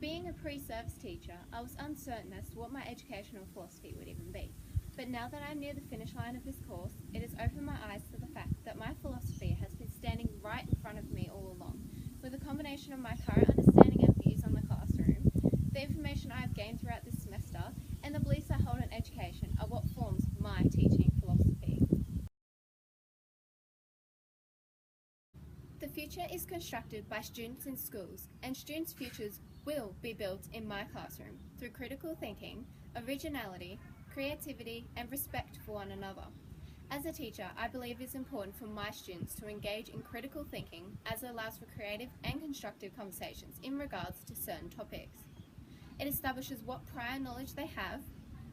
Being a pre-service teacher, I was uncertain as to what my educational philosophy would even be. But now that I'm near the finish line of this course, it has opened my eyes to the fact that my philosophy has been standing right in front of me all along. With a combination of my current understanding and views on the classroom, the information I have gained throughout this semester, and the beliefs I hold in education are what forms my teaching philosophy. The future is constructed by students in schools, and students' futures will be built in my classroom through critical thinking, originality, creativity, and respect for one another. As a teacher, I believe it is important for my students to engage in critical thinking as it allows for creative and constructive conversations in regards to certain topics. It establishes what prior knowledge they have,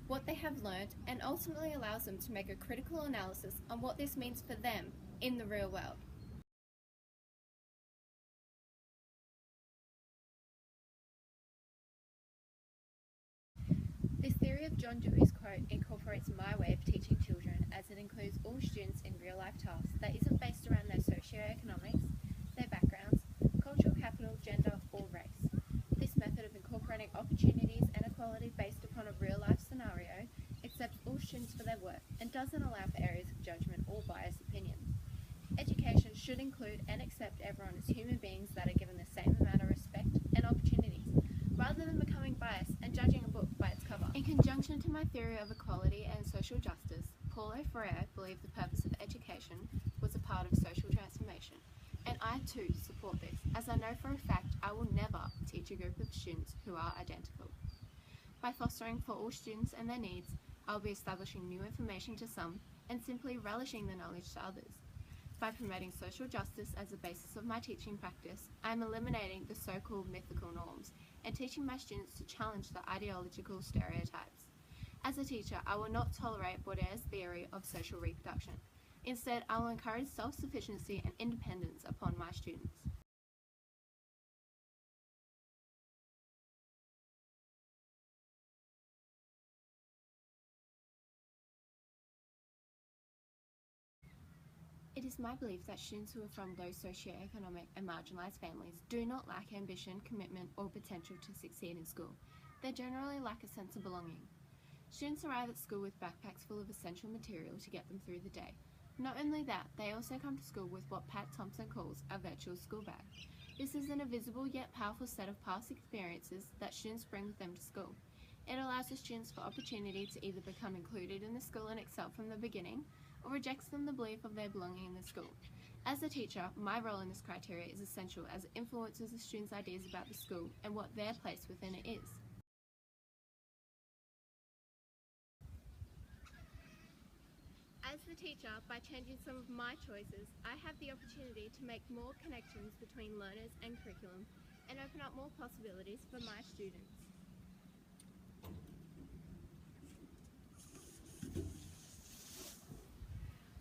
what they have learned, and ultimately allows them to make a critical analysis on what this means for them in the real world. This theory of John Dewey's quote incorporates my way of teaching children, as it includes all students in real-life tasks that isn't based around their socio-economics, their backgrounds, cultural capital, gender, or race. This method of incorporating opportunities and equality based upon a real-life scenario accepts all students for their worth and doesn't allow for areas of judgment or biased opinions. Education should include and accept everyone as human beings that are given the same amount of respect and opportunities, rather than becoming biased and judging a book by its cover. In conjunction to my theory of equality and social justice, Paulo Freire believed the purpose of education was a part of social transformation, and I too support this, as I know for a fact I will never teach a group of students who are identical. By fostering for all students and their needs, I will be establishing new information to some and simply relishing the knowledge to others. By promoting social justice as the basis of my teaching practice, I am eliminating the so-called mythical norms and teaching my students to challenge the ideological stereotypes. As a teacher, I will not tolerate Baudelaire's theory of social reproduction. Instead, I will encourage self-sufficiency and independence upon my students. It is my belief that students who are from low socioeconomic and marginalised families do not lack ambition, commitment, or potential to succeed in school. They generally lack a sense of belonging. Students arrive at school with backpacks full of essential material to get them through the day. Not only that, they also come to school with what Pat Thompson calls a virtual school bag. This is an invisible yet powerful set of past experiences that students bring with them to school. It allows the students for opportunity to either become included in the school and excel from the beginning, or rejects them the belief of their belonging in the school. As a teacher, my role in this criteria is essential as it influences the students' ideas about the school and what their place within it is. As the teacher, by changing some of my choices, I have the opportunity to make more connections between learners and curriculum and open up more possibilities for my students.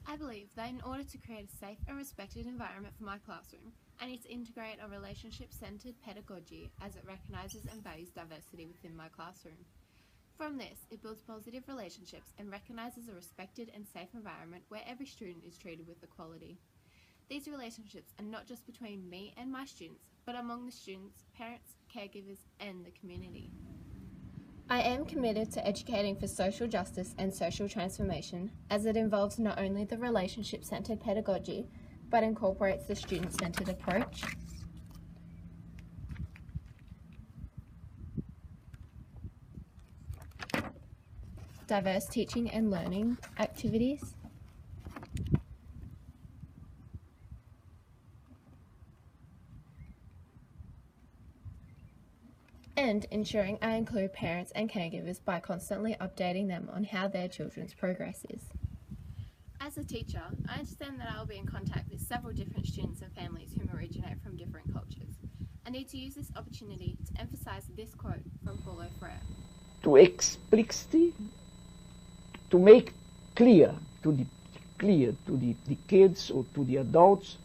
I believe that in order to create a safe and respected environment for my classroom, I need to integrate a relationship-centered pedagogy as it recognises and values diversity within my classroom. From this, it builds positive relationships and recognises a respected and safe environment where every student is treated with equality. These relationships are not just between me and my students, but among the students, parents, caregivers, and the community. I am committed to educating for social justice and social transformation, as it involves not only the relationship-centered pedagogy, but incorporates the student-centered approach, diverse teaching and learning activities, and ensuring I include parents and caregivers by constantly updating them on how their children's progress is. As a teacher, I understand that I will be in contact with several different students and families whom originate from different cultures. I need to use this opportunity to emphasize this quote from Paulo Freire. To explicitly, to make clear to the kids or to the adults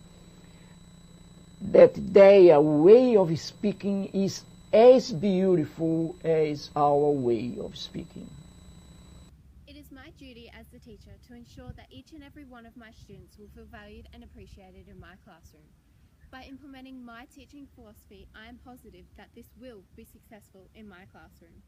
that their way of speaking is as beautiful as our way of speaking. It is my duty as the teacher to ensure that each and every one of my students will feel valued and appreciated in my classroom. By implementing my teaching philosophy, I am positive that this will be successful in my classroom.